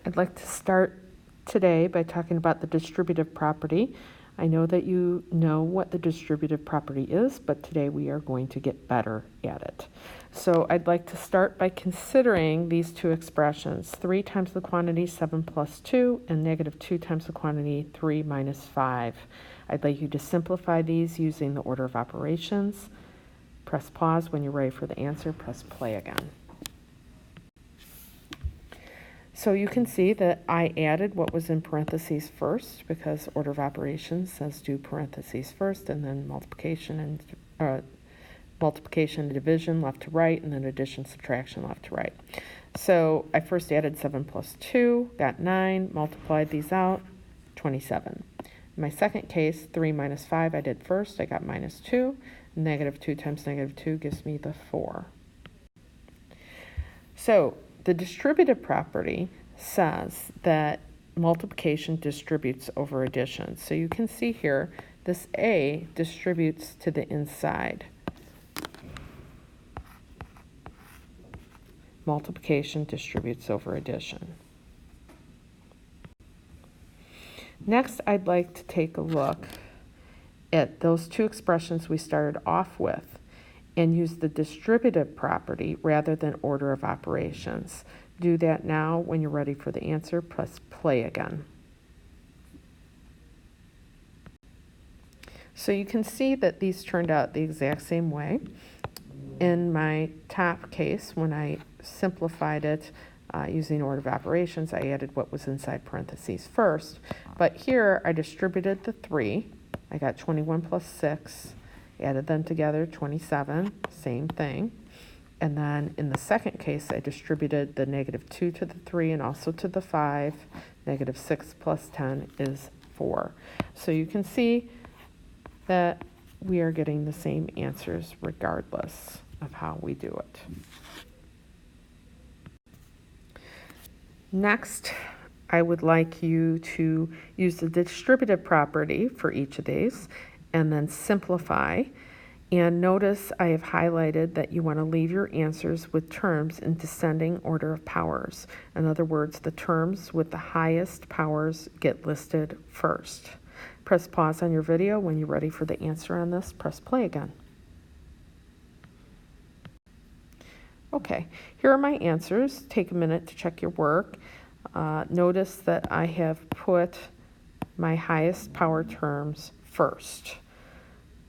I'd like to start today by talking about the distributive property. I know that you know what the distributive property is, but today we are going to get better at it. So I'd like to start by considering these two expressions, 3 times the quantity 7 plus 2 and negative 2 times the quantity 3 minus 5. I'd like you to simplify these using the order of operations. Press pause when you're ready for the answer, press play again. So you can see that I added what was in parentheses first because order of operations says do parentheses first and then multiplication and division left to right and then addition, subtraction left to right. So I first added 7 plus 2, got 9, multiplied these out, 27. In my second case, 3 minus 5 I did first, I got minus 2. Negative 2 times negative 2 gives me the 4. So the distributive property says that multiplication distributes over addition. So you can see here, this A distributes to the inside. Multiplication distributes over addition. Next, I'd like to take a look at those two expressions we started off with and use the distributive property rather than order of operations. Do that now. When you're ready for the answer, press play again. So you can see that these turned out the exact same way. In my top case, when I simplified it using order of operations, I added what was inside parentheses first. But here I distributed the 3. I got 21 plus 6. Added them together, 27, same thing. And then in the second case, I distributed the negative 2 to the 3 and also to the 5. Negative 6 plus 10 is 4. So you can see that we are getting the same answers regardless of how we do it. Next, I would like you to use the distributive property for each of these and then simplify. And notice I have highlighted that you want to leave your answers with terms in descending order of powers. In other words, the terms with the highest powers get listed first. Press pause on your video. When you're ready for the answer on this, press play again. Okay, here are my answers. Take a minute to check your work. Notice that I have put my highest power terms first.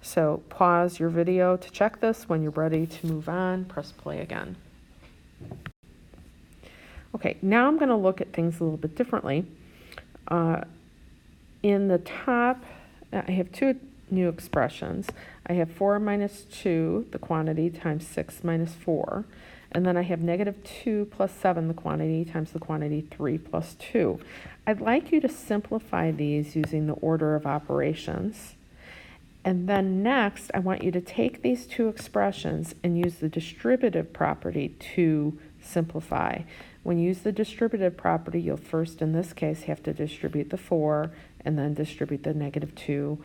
So pause your video to check this. When you're ready to move on, press play again. Okay, now I'm going to look at things a little bit differently. In the top, I have two new expressions. I have 4 minus 2, the quantity, times 6 minus 4. And then I have negative 2 plus 7, the quantity, times the quantity 3 plus 2. I'd like you to simplify these using the order of operations. And then next, I want you to take these two expressions and use the distributive property to simplify. When you use the distributive property, you'll first, in this case, have to distribute the 4 and then distribute the negative 2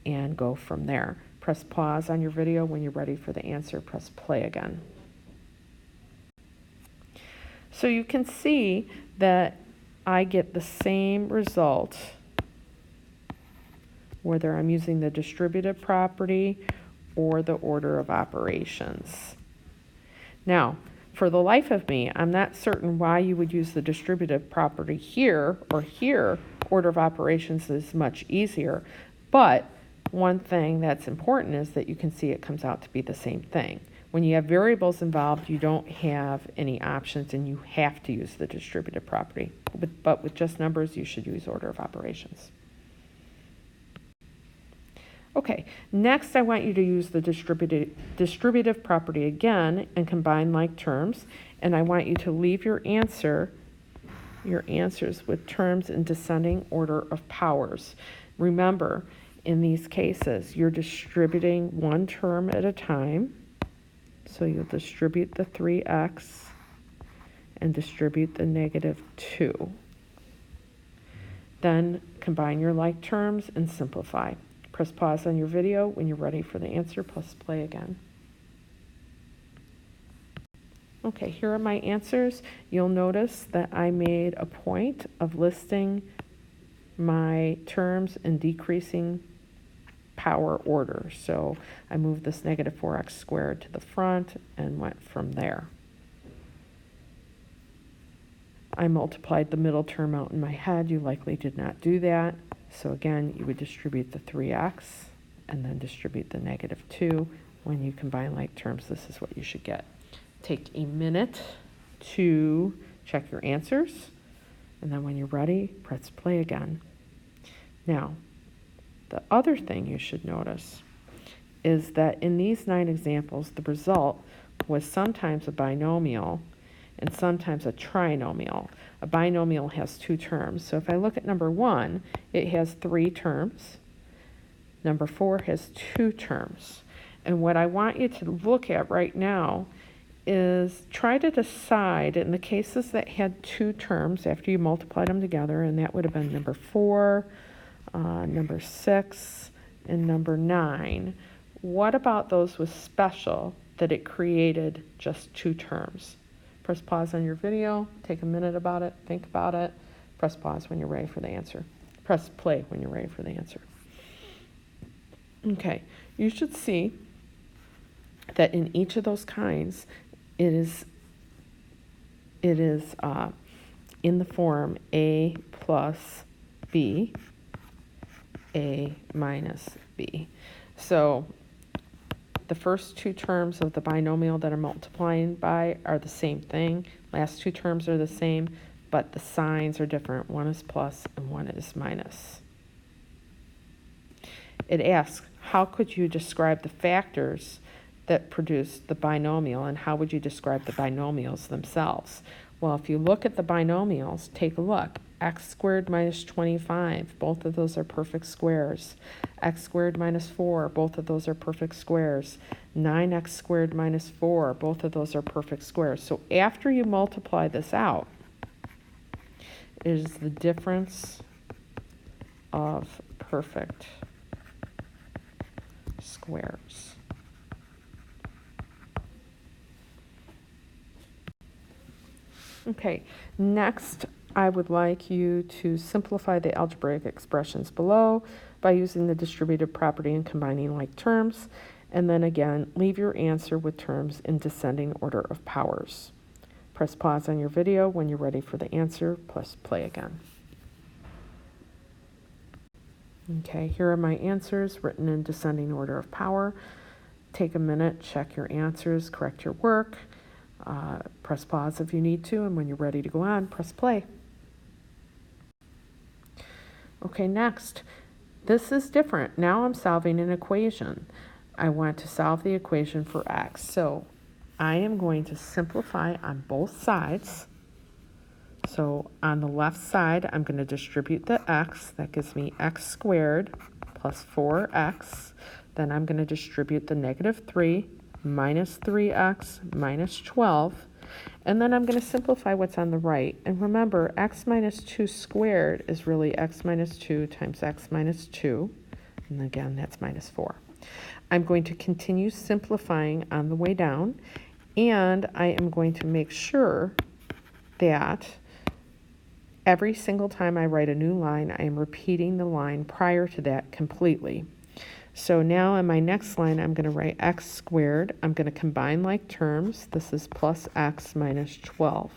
and go from there. Press pause on your video. When you're ready for the answer, press play again. So you can see that I get the same result whether I'm using the distributive property or the order of operations. Now, for the life of me, I'm not certain why you would use the distributive property here or here. Order of operations is much easier, but one thing that's important is that you can see it comes out to be the same thing. When you have variables involved, you don't have any options and you have to use the distributive property. But with just numbers, you should use order of operations. Okay, next I want you to use the distributive property again and combine like terms, and I want you to leave your answers with terms in descending order of powers. Remember, in these cases, you're distributing one term at a time, so you'll distribute the 3x and distribute the negative 2. Then combine your like terms and simplify. Press pause on your video. When you're ready for the answer, press play again. Okay, here are my answers. You'll notice that I made a point of listing my terms in decreasing power order. So I moved this negative 4x squared to the front and went from there. I multiplied the middle term out in my head. You likely did not do that. So again, you would distribute the 3x and then distribute the negative 2. When you combine like terms, this is what you should get. Take a minute to check your answers, and then when you're ready, press play again. Now, the other thing you should notice is that in these 9 examples, the result was sometimes a binomial and sometimes a trinomial. A binomial has 2 terms. So if I look at number 1, it has 3 terms. Number 4 has 2 terms. And what I want you to look at right now is try to decide in the cases that had 2 terms after you multiplied them together, and that would have been number 4, number 6, and number 9. What about those was special that it created just 2 terms? Press pause on your video, take a minute about it, think about it, press pause when you're ready for the answer. Press play when you're ready for the answer. Okay, you should see that in each of those kinds, it is in the form A plus B, A minus B. So the first 2 terms of the binomial that I'm multiplying by are the same thing. Last 2 terms are the same, but the signs are different. One is plus and one is minus. It asks, how could you describe the factors that produce the binomial, and how would you describe the binomials themselves? Well, if you look at the binomials, take a look. X squared minus 25, both of those are perfect squares. X squared minus 4, both of those are perfect squares. 9x squared minus 4, both of those are perfect squares. So after you multiply this out, it is the difference of perfect squares. Okay, next I would like you to simplify the algebraic expressions below by using the distributive property and combining like terms, and then again, leave your answer with terms in descending order of powers. Press pause on your video when you're ready for the answer, plus play again. Okay, here are my answers written in descending order of power. Take a minute, check your answers, correct your work. Press pause if you need to, and when you're ready to go on, press play. Okay, next. This is different. Now I'm solving an equation. I want to solve the equation for x. So I am going to simplify on both sides. So on the left side, I'm going to distribute the x. That gives me x squared plus 4x. Then I'm going to distribute the negative 3 minus 3x minus 12. And then I'm going to simplify what's on the right. And remember, x minus 2 squared is really x minus 2 times x minus 2. And again, that's minus 4. I'm going to continue simplifying on the way down. And I am going to make sure that every single time I write a new line, I am repeating the line prior to that completely. So now in my next line, I'm going to write x squared. I'm going to combine like terms. This is plus x minus 12.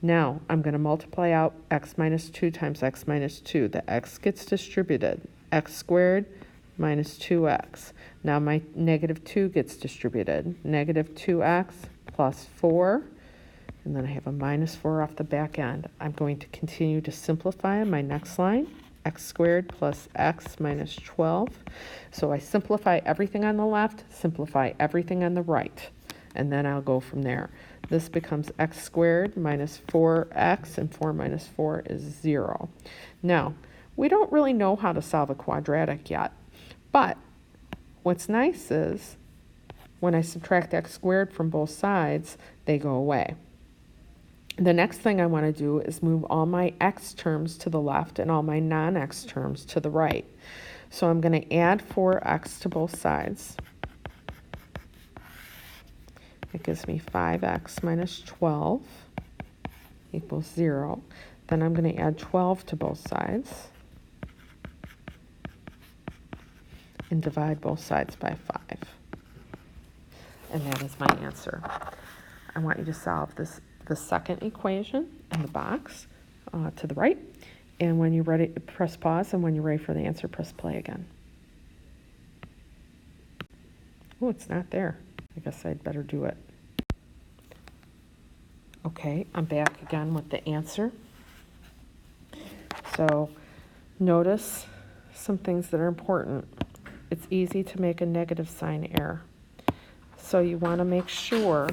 Now I'm going to multiply out x minus 2 times x minus 2. The x gets distributed. X squared minus 2x. Now my negative 2 gets distributed. Negative 2x plus 4. And then I have a minus 4 off the back end. I'm going to continue to simplify in my next line. X squared plus x minus 12. So I simplify everything on the left, simplify everything on the right, and then I'll go from there. This becomes x squared minus 4x, and 4 minus 4 is 0. Now, we don't really know how to solve a quadratic yet, but what's nice is when I subtract x squared from both sides, they go away. The next thing I want to do is move all my x terms to the left and all my non-x terms to the right. So I'm going to add 4x to both sides. It gives me 5x minus 12 equals 0. Then I'm going to add 12 to both sides and divide both sides by 5. And that is my answer. I want you to solve the second equation in the box to the right. And when you're ready, press pause, and when you're ready for the answer, press play again. Oh, it's not there. I guess I'd better do it. Okay, I'm back again with the answer. So notice some things that are important. It's easy to make a negative sign error. So you want to make sure.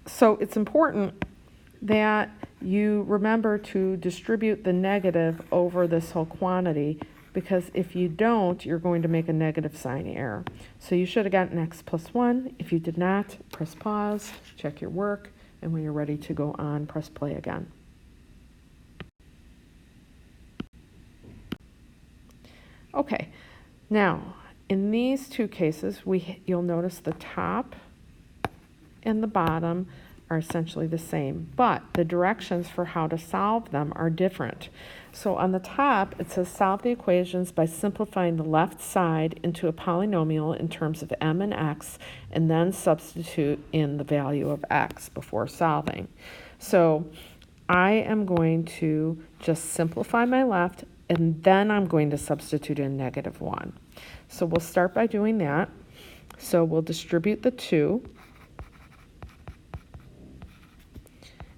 So it's important that you remember to distribute the negative over this whole quantity, because if you don't, you're going to make a negative sign error. So you should have gotten x plus 1. If you did not, press pause, check your work, and when you're ready to go on, press play again. Okay, now in these two cases, you'll notice the top and the bottom are essentially the same, but the directions for how to solve them are different. So on the top, it says solve the equations by simplifying the left side into a polynomial in terms of m and x, and then substitute in the value of x before solving. So I am going to just simplify my left, and then I'm going to substitute in -1. So we'll start by doing that. So we'll distribute the 2,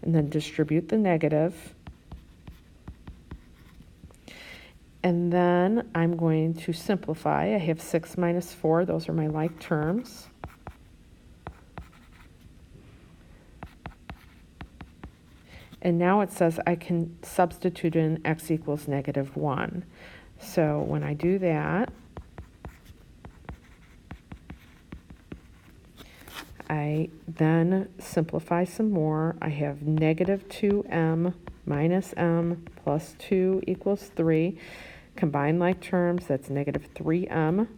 and then distribute the negative. And then I'm going to simplify. I have 6 minus 4. Those are my like terms. And now it says I can substitute in x equals -1. So when I do that, I then simplify some more. I have -2m minus m plus 2 equals 3. Combine like terms, that's -3m.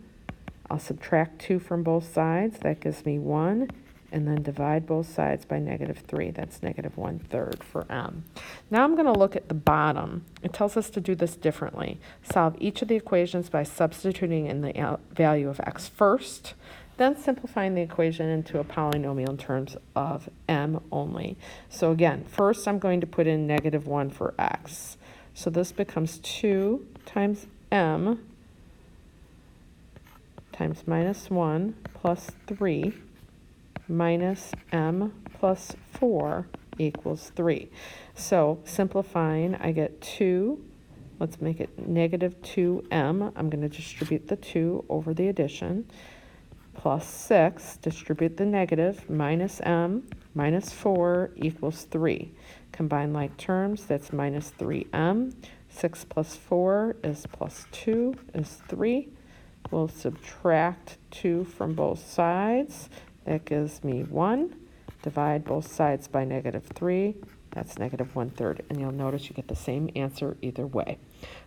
I'll subtract 2 from both sides. That gives me 1. And then divide both sides by -3. That's -1/3 for m. Now I'm going to look at the bottom. It tells us to do this differently. Solve each of the equations by substituting in the value of x first, then simplifying the equation into a polynomial in terms of m only. So again, first I'm going to put in -1 for x. So this becomes 2 times m times -1 plus 3 minus m plus 4 equals 3. So simplifying, I get 2. Let's make it -2m. I'm going to distribute the 2 over the addition. Plus 6, distribute the negative, minus m, minus 4 equals 3. Combine like terms, that's -3m. 6 plus 4 is plus 2 is 3. We'll subtract 2 from both sides. That gives me 1. Divide both sides by -3. That's -1/3. And you'll notice you get the same answer either way.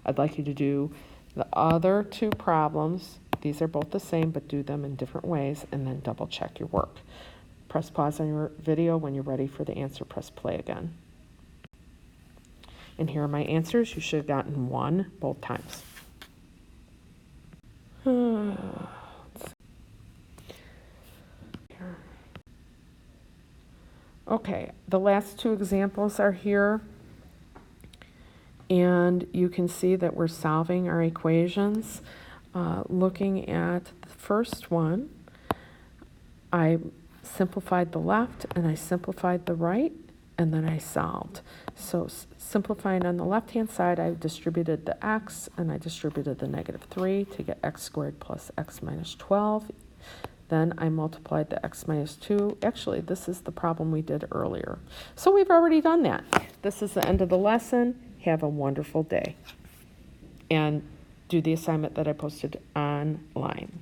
I'd like you to do the other two problems. These are both the same, but do them in different ways, and then double check your work. Press pause on your video. When you're ready for the answer, press play again. And here are my answers. You should have gotten 1 both times. Okay, the last two examples are here. And you can see that we're solving our equations. Looking at the first one, I simplified the left and I simplified the right, and then I solved. So simplifying on the left-hand side, I distributed the x and I distributed the -3 to get x squared plus x minus 12. Then I multiplied the x minus 2. Actually, this is the problem we did earlier. So we've already done that. This is the end of the lesson. Have a wonderful day. And do the assignment that I posted online.